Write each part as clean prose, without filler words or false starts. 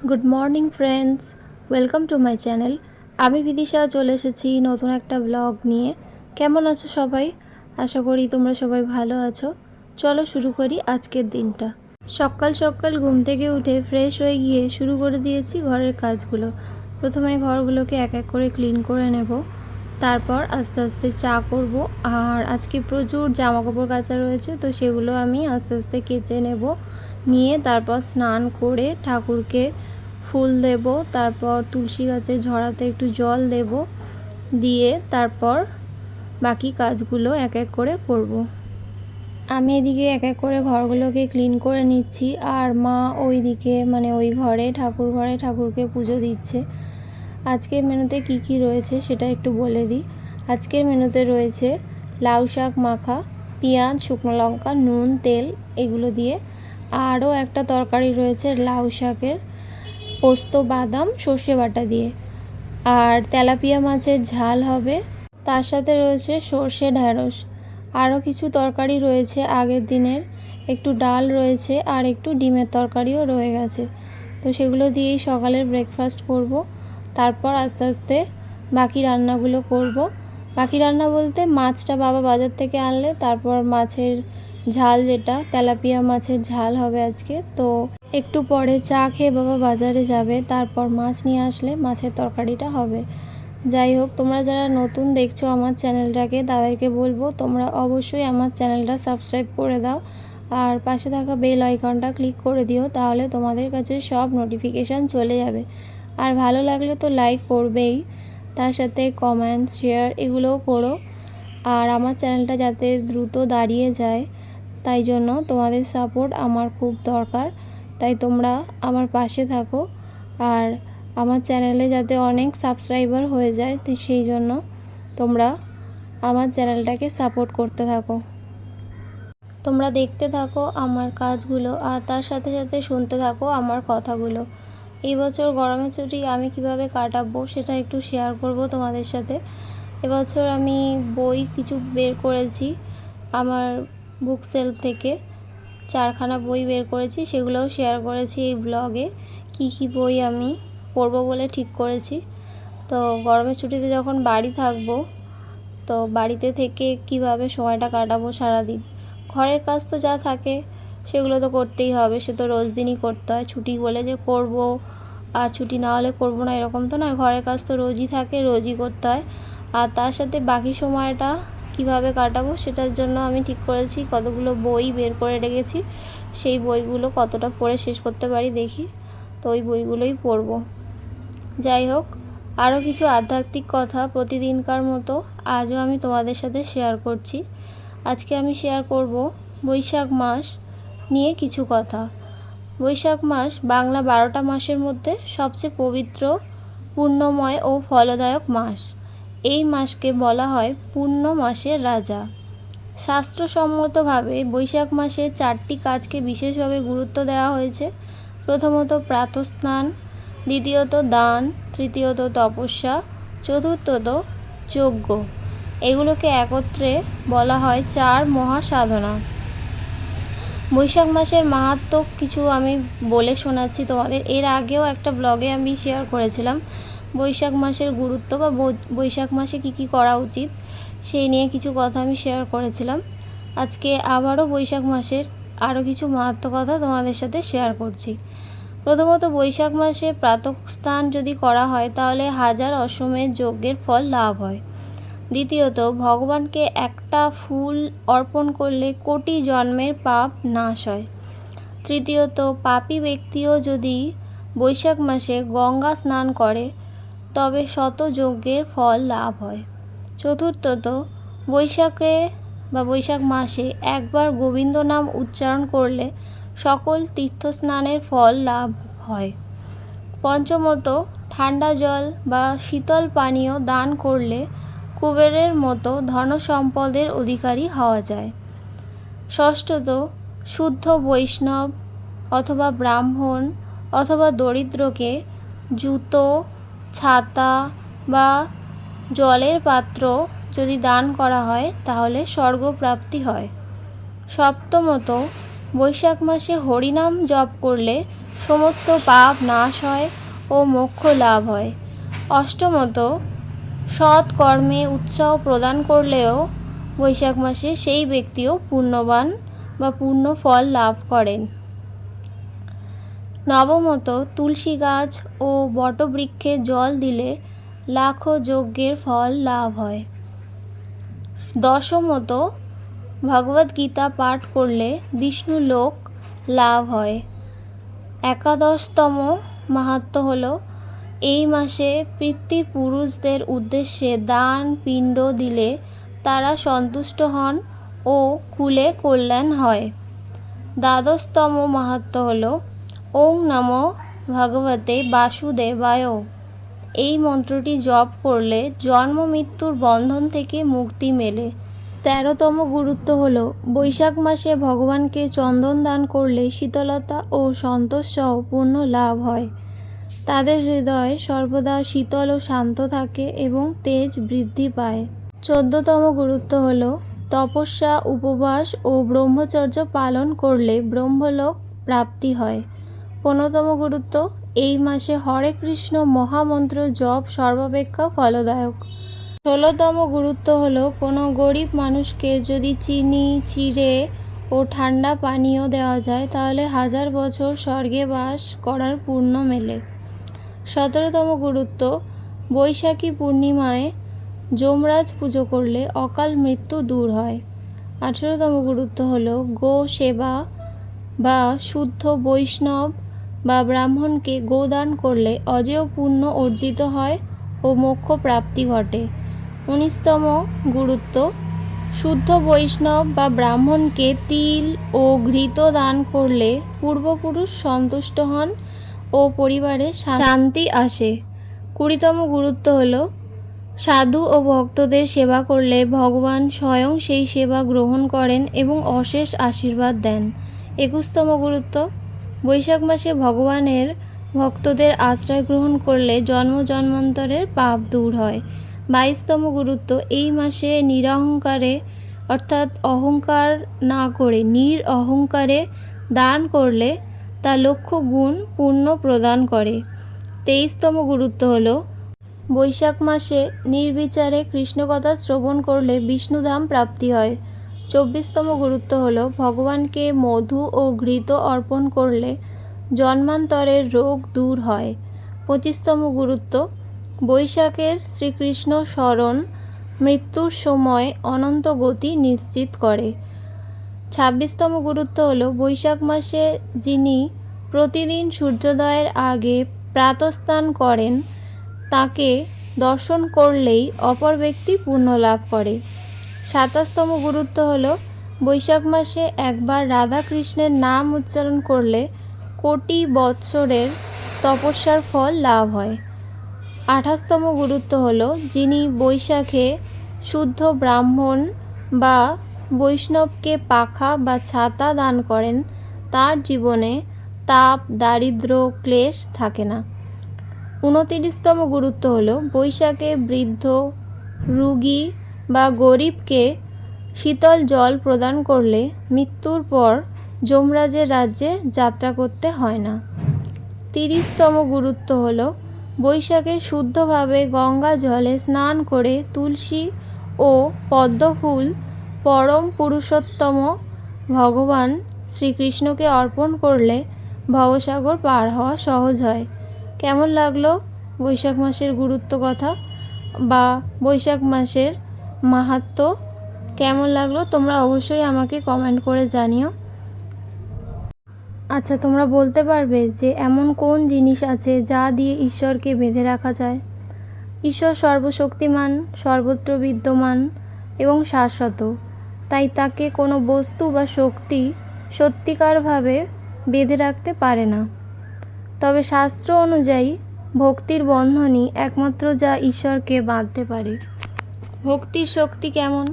Good morning friends, welcome to my channel. আমি বিদিশা চলে এসেছি নতুন একটা ব্লগ নিয়ে। কেমন আছো সবাই? আশা করি তোমরা সবাই ভালো আছো। চলো শুরু করি আজকের দিনটা। সকাল সকাল ঘুম থেকে উঠে ফ্রেশ হয়ে গিয়ে শুরু করে দিয়েছি ঘরের কাজগুলো। প্রথমে ঘরগুলোকে এক এক করে ক্লিন করে নেব, তারপর আস্তে আস্তে চা করব। আর আজকে প্রচুর জামা কাপড় কাচা রয়েছে, তো সেগুলো আমি আস্তে আস্তে কেচে নেব। নিয়ে তারপর স্নান করে ঠাকুরকে ফুল দেব, তারপর তুলসী গাছে ঝরাতে একটু জল দেব, দিয়ে তারপর বাকি কাজগুলো এক এক করে করব। আমি এদিকে এক এক করে ঘরগুলোকে ক্লিন করে নিচ্ছি, আর মা ওইদিকে ওই ঘরে ঠাকুরকে পুজো দিচ্ছে। আজকের মেনুতে কি কি রয়েছে সেটা একটু বলে দিই। আজকের মেনুতে রয়েছে লাউ শাক মাখা, পেঁয়াজ, শুকনো লঙ্কা, নুন, তেল এগুলো দিয়ে। আরও একটা তরকারি রয়েছে লাউ শাকের, পোস্ত, বাদাম, সর্ষে বাটা দিয়ে। আর তেলাপিয়া মাছের ঝাল হবে, তার সাথে রয়েছে সর্ষে ঢ্যাঁড়স। আরও কিছু তরকারি রয়েছে আগের দিনের, একটু ডাল রয়েছে, আর একটু ডিমের তরকারিও রয়ে গেছে। তো সেগুলো দিয়েই সকালের ব্রেকফাস্ট করব। তারপর আস্তে আস্তে বাকি রান্নাগুলো করব। বাকি রান্না বলতে মাছটা বাবা বাজার থেকে আনলে তারপর মাছের ঝাল, যেটা তেলাপিয়া মাছের ঝাল হবে আজকে। তো একটু পরে চা খেয়ে বাবা বাজারে যাবে, তারপর মাছ নিয়ে আসলে মাছের তরকারিটা হবে। যাই হোক, তোমরা যারা নতুন দেখছো আমার চ্যানেলটাকে, তাদেরকে বলবো তোমরা অবশ্যই আমার চ্যানেলটা সাবস্ক্রাইব করে দাও, আর পাশে থাকা বেল আইকনটা ক্লিক করে দিও, তাহলে তোমাদের কাছে সব নোটিফিকেশান চলে যাবে। আর ভালো লাগলে তো লাইক করবেই, তার সাথে কমেন্ট, শেয়ার এগুলোও করো। আর আমার চ্যানেলটা যাতে দ্রুত দাঁড়িয়ে যায়, তাই জন্য তোমাদের সাপোর্ট আমার খুব দরকার। তাই তোমরা আমার পাশে থাকো, আর আমার চ্যানেলে যাতে অনেক সাবস্ক্রাইবার হয়ে যায়, তো সেই জন্য তোমরা আমার চ্যানেলটাকে সাপোর্ট করতে থাকো। তোমরা দেখতে থাকো আমার কাজগুলো, আর তার সাথে সাথে শুনতে থাকো আমার কথাগুলো। এই বছর গরমের ছুটি আমি কিভাবে কাটাবো সেটা একটু শেয়ার করব তোমাদের সাথে। এবছর আমি বই কিছু বের করেছি আমার বুক সেলফ থেকে, 4খানা বই বের করেছি, সেগুলোও শেয়ার করেছি এই ব্লগে। কি কি বই আমি পড়বো বলে ঠিক করেছি। তো গরমের ছুটিতে যখন বাড়ি থাকবো, তো বাড়িতে থেকে কিভাবে সময়টা কাটাবো সারাদিন। ঘরের কাজ তো যা থাকে সেগুলো তো করতেই হবে, সে তো রোজ দিনই করতে হয়। ছুটি বলে যে করব আর ছুটি না হলে করব না, এরকম তো নয়। ঘরের কাজ তো রোজই থাকে, রোজই করতে হয়। আর তার সাথে বাকি সময়টা কিভাবে কাটাবো সেটার জন্য আমি ঠিক করেছি কতগুলো বই বের করে রেখেছি, সেই বইগুলো কতটা পড়ে শেষ করতে পারি দেখি। তো ওই বইগুলোই পড়ব। যাই হোক, আরও কিছু আধ্যাত্মিক কথা প্রতিদিনকার মতো আজও আমি তোমাদের সাথে শেয়ার করছি। আজকে আমি শেয়ার করব বৈশাখ মাস নিয়ে কিছু কথা। বৈশাখ মাস বাংলা 12টা মাসের মধ্যে সবচেয়ে পবিত্র, পুণ্যময় ও ফলদায়ক মাস। এই মাসকে বলা হয় পুণ্য মাসের রাজা। শাস্ত্রসম্মতভাবে বৈশাখ মাসে 4টি কাজকে বিশেষভাবে গুরুত্ব দেওয়া হয়েছে। প্রথমত প্রাতঃস্নান, দ্বিতীয়ত দান, তৃতীয়ত তপস্যা, চতুর্থত যজ্ঞ। এগুলোকে একত্রে বলা হয় 4 মহাসাধনা। বৈশাখ মাসের মাহাত্ম্য কিছু আমি বলে শোনাচ্ছি তোমাদের। এর আগেও একটা ব্লগে আমি শেয়ার করেছিলাম বৈশাখ মাসের গুরুত্ব বা বৈশাখ মাসে কি কি করা উচিত, সেই নিয়ে কিছু কথা আমি শেয়ার করেছিলাম। আজকে আবারও বৈশাখ মাসের আরও কিছু মাহাত্ম্য কথা তোমাদের সাথে শেয়ার করছি। প্রথমত, বৈশাখ মাসে প্রাতঃস্নান যদি করা হয় তাহলে 1000 অশ্বমেধ যজ্ঞের ফল লাভ হয়। দ্বিতীয়ত, ভগবানকে একটা ফুল অর্পণ করলে কোটি জন্মের পাপ নাশ হয়। তৃতীয়ত, পাপী ব্যক্তিও যদি বৈশাখ মাসে গঙ্গা স্নান করে তবে শত যজ্ঞের ফল লাভ হয়। চতুর্থত, বৈশাখ মাসে একবার গোবিন্দ নাম উচ্চারণ করলে সকল তীর্থস্নানের ফল লাভ হয়। পঞ্চমত, ঠান্ডা জল বা শীতল পানীয় দান করলে কুবেরের মতো ধনসম্পদের অধিকারী হওয়া যায়। ষষ্ঠত, শুদ্ধ বৈষ্ণব অথবা ব্রাহ্মণ অথবা দরিদ্রকে জুতো, ছাতা বা জলের পাত্র যদি দান করা হয় তাহলে স্বর্গপ্রাপ্তি হয়। সপ্তমত, বৈশাখ মাসে হরিনাম জপ করলে সমস্ত পাপ নাশ হয় ও মোক্ষ লাভ হয়। অষ্টমত, সৎ কর্মে উৎসাহ প্রদান করলেও বৈশাখ মাসে সেই ব্যক্তিও পুণ্যবান বা পূর্ণ ফল লাভ করেন। নবমত, তুলসী গাছ ও বটবৃক্ষে জল দিলে লাখো যজ্ঞের ফল লাভ হয়। দশমত, ভগবদ্গীতা পাঠ করলে বিষ্ণু লোক লাভ হয়। একাদশতম মাহাত্ম্য হল এই মাসে পিতৃপুরুষদের উদ্দেশ্যে দান পিণ্ড দিলে তারা সন্তুষ্ট হন ও কুলে কল্যাণ হয়। দ্বাদশতম মাহাত্ম্য হল ওং নমো ভগবতে বাসুদেবায়। এই মন্ত্রটি জপ করলে জন্ম মৃত্যুর বন্ধন থেকে মুক্তি মেলে। 13তম গুরুত্ব হল বৈশাখ মাসে ভগবানকে চন্দন দান করলে শীতলতা ও সন্তোষ সহ পূর্ণ লাভ হয়। তাদের হৃদয় সর্বদা শীতল ও শান্ত থাকে এবং তেজ বৃদ্ধি পায়। 14তম গুরুত্ব হল তপস্যা, উপবাস ও ব্রহ্মচর্য পালন করলে ব্রহ্মলোক প্রাপ্তি হয়। 15তম গুরুত্ব, এই মাসে হরে কৃষ্ণ মহামন্ত্র জপ সর্বাপেক্ষা ফলদায়ক। 16তম গুরুত্ব হল কোনো গরিব মানুষকে যদি চিনি, চিড়ে ও ঠান্ডা পানীয় দেওয়া যায় তাহলে 1000 বছর স্বর্গে বাস করার পুণ্য মেলে। 17তম গুরুত্ব, বৈশাখী পূর্ণিমায় যমরাজ পুজো করলে অকাল মৃত্যু দূর হয়। 18তম গুরুত্ব হল গো সেবা বা শুদ্ধ বৈষ্ণব বা ব্রাহ্মণকে গোদান করলে অজেয় পুণ্য অর্জিত হয় ও মোক্ষ প্রাপ্তি ঘটে। 19তম গুরুত্ব, শুদ্ধ বৈষ্ণব বা ব্রাহ্মণকে তিল ও ঘৃত দান করলে পূর্বপুরুষ সন্তুষ্ট হন ও পরিবারে শান্তি আসে। 20তম গুরুত্ব হল সাধু ও ভক্তদের সেবা করলে ভগবান স্বয়ং সেই সেবা গ্রহণ করেন এবং অশেষ আশীর্বাদ দেন। 21তম গুরুত্ব, বৈশাখ মাসে ভগবানের ভক্তদের আশ্রয় গ্রহণ করলে জন্ম জন্মান্তরের পাপ দূর হয়। 22তম গুরুত্ব, এই মাসে নিরহংকারে অর্থাৎ অহংকার না করে নিরঅহংকারে দান করলে তা লক্ষ গুণ পুণ্য প্রদান করে। 23তম গুরুত্ব হল বৈশাখ মাসে নির্বিচারে কৃষ্ণকথা শ্রবণ করলে বিষ্ণুধাম প্রাপ্তি হয়। 24তম গুরুত্ব হল ভগবানকে মধু ও ঘৃত অর্পণ করলে জন্মান্তরের রোগ দূর হয়। 25তম গুরুত্ব, বৈশাখের শ্রীকৃষ্ণ স্মরণ মৃত্যুর সময় অনন্ত গতি নিশ্চিত করে। 26তম গুরুত্ব হল বৈশাখ মাসে যিনি প্রতিদিন সূর্যোদয়ের আগে প্রাতঃস্নান করেন তাকে দর্শন করলেই অপর ব্যক্তি পুণ্য লাভ করে। 27তম গুরুত্ব হল বৈশাখ মাসে একবার রাধা কৃষ্ণের নাম উচ্চারণ করলে কোটি বৎসরের তপস্যার ফল লাভ হয়। 28তম গুরুত্ব হল যিনি বৈশাখে শুদ্ধ ব্রাহ্মণ বা বৈষ্ণবকে পাখা বা ছাতা দান করেন তার জীবনে তাপ, দারিদ্র্য, ক্লেশ থাকে না। 29তম গুরুত্ব হল বৈশাখে বৃদ্ধ, রোগী বা গরিবকে শীতল জল প্রদান করলে মৃত্যুর পর যমরাজের রাজ্যে যাত্রা করতে হয় না। 30তম গুরুত্ব হল বৈশাখে শুদ্ধভাবে গঙ্গা জলে স্নান করে তুলসী ও পদ্মফুল পরম পুরুষোত্তম ভগবান শ্রীকৃষ্ণকে অর্পণ করলে ভবসাগর পার হওয়া সহজ হয়। কেমন লাগলো বৈশাখ মাসের গুরুত্ব কথা বা বৈশাখ মাসের মাহাত্ম্য কেমন লাগলো তোমরা অবশ্যই আমাকে কমেন্ট করে জানিও। আচ্ছা, তোমরা বলতে পারবে যে এমন কোন জিনিস আছে যা দিয়ে ঈশ্বরকে বেঁধে রাখা যায়? ঈশ্বর সর্বশক্তিমান, সর্বত্র বিদ্যমান এবং শাশ্বত, তাই তাকে কোনো বস্তু বা শক্তি সত্যিকারভাবে বেঁধে রাখতে পারে না। তবে শাস্ত্র অনুযায়ী ভক্তির বন্ধনই একমাত্র যা ঈশ্বরকে বাঁধতে পারে। ভক্তির শক্তি কেমন?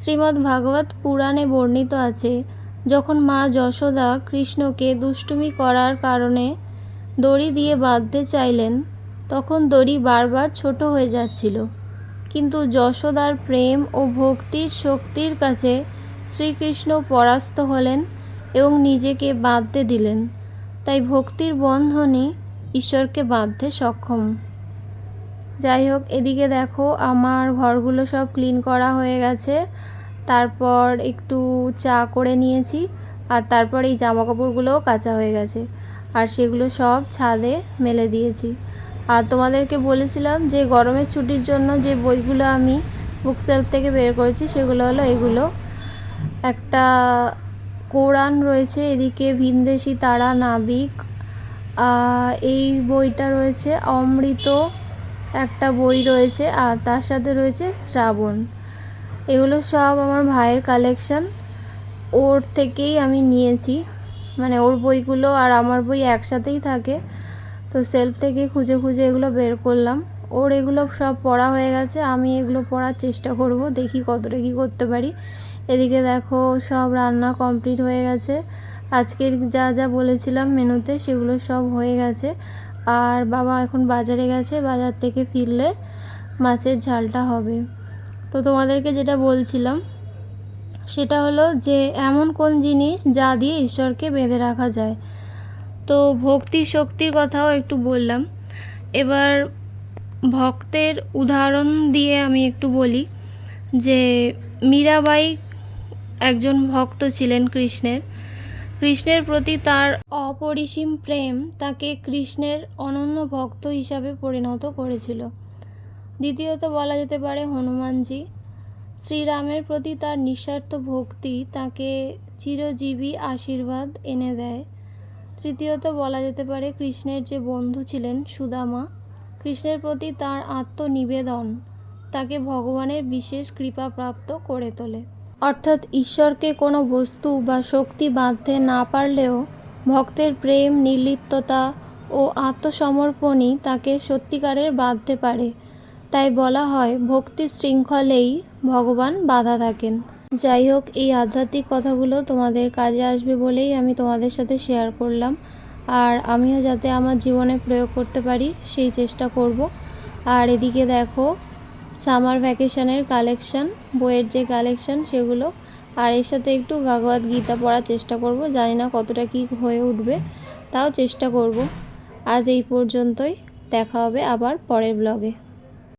শ্রীমদ্ ভাগবত পুরাণে বর্ণিত আছে, যখন মা যশোদা কৃষ্ণকে দুষ্টুমি করার কারণে দড়ি দিয়ে বাঁধতে চাইলেন তখন দড়ি বারবার ছোট হয়ে যাচ্ছিল, কিন্তু যশোদার প্রেম ও ভক্তির শক্তির কাছে শ্রীকৃষ্ণ পরাস্ত হলেন এবং নিজেকে বাঁধতে দিলেন। তাই ভক্তির বন্ধনই ঈশ্বরকে বাঁধতে সক্ষম। যাই হোক, এদিকে দেখো আমার ঘরগুলো সব ক্লিন করা হয়ে গেছে। তারপর একটু চা করে নিয়েছি, আর তারপর এই জামা কাপড়গুলোও কাচা হয়ে গেছে, আর সেগুলো সব ছাদে মেলে দিয়েছি। আর তোমাদেরকে বলেছিলাম যে গরমের ছুটির জন্য যে বইগুলো আমি বুক সেলফ থেকে বের করেছি সেগুলো হলো এগুলো। একটা কোরআন রয়েছে, এদিকে ভিনদেশি তারা নাবিক, এই বইটা রয়েছে, অমৃত একটা বই রয়েছে, আর তার সাথে রয়েছে শ্রাবণ। এগুলো সব আমার ভাইয়ের কালেকশন, ওর থেকেই আমি নিয়েছি। মানে ওর বইগুলো আর আমার বই একসাথেই থাকে, তো সেলফ থেকে খুঁজে খুঁজে এগুলো বের করলাম। ওর এগুলো সব পড়া হয়ে গেছে, আমি এগুলো পড়ার চেষ্টা করব, দেখি কতটা কী করতে পারি। এদিকে দেখো সব রান্না কমপ্লিট হয়ে গেছে, আজকের যা যা বলেছিলাম মেনুতে সেগুলো সব হয়ে গেছে। আর বাবা এখন বাজারে গেছে, বাজার থেকে ফিরলে মাছের ঝালটা হবে। তো তোমাদেরকে যেটা বলছিলাম সেটা হলো যে এমন কোন জিনিস যা দিয়ে ঈশ্বরকে বেঁধে রাখা যায়। তো ভক্তির শক্তির কথাও একটু বললাম। এবার ভক্তের উদাহরণ দিয়ে আমি একটু বলি যে মীরাবাই একজন ভক্ত ছিলেন কৃষ্ণের প্রতি তার অপরিসীম প্রেম তাকে কৃষ্ণের অনন্য ভক্ত হিসাবে পরিণত করেছিল। দ্বিতীয়ত বলা যেতে পারে হনুমানজি, শ্রীরামের প্রতি তার নিঃস্বার্থ ভক্তি তাকে চিরজীবী আশীর্বাদ এনে দেয়। তৃতীয়ত বলা যেতে পারে কৃষ্ণের যে বন্ধু ছিলেন সুদামা, কৃষ্ণের প্রতি তার আত্মনিবেদন তাকে ভগবানের বিশেষ কৃপাপ্রাপ্ত করে তোলে। অর্থাৎ ঈশ্বরকে কোনো বস্তু বা শক্তি বাঁধতে না পারলেও ভক্তের প্রেম, নির্লিপ্ততা ও আত্মসমর্পণই তাকে সত্যিকারের বাঁধতে পারে। তাই বলা হয় ভক্তি শৃঙ্খলেই ভগবান বাঁধা থাকেন। যাই হোক, এই আধ্যাত্মিক কথাগুলো তোমাদের কাজে আসবে বলেই আমি তোমাদের সাথে শেয়ার করলাম, আর আমিও যাতে আমার জীবনে প্রয়োগ করতে পারি সেই চেষ্টা করব। আর এদিকে দেখো সামার ভ্যাকেশনের কালেকশন, বইয়ের যে কালেকশন সেগুলো, আর এর সাথে একটু ভগবদ গীতা পড়ার চেষ্টা করব। জানি না কতটা কী হয়ে উঠবে, তাও চেষ্টা করব। আজ এই পর্যন্তই, দেখা হবে আবার পরের ব্লগে।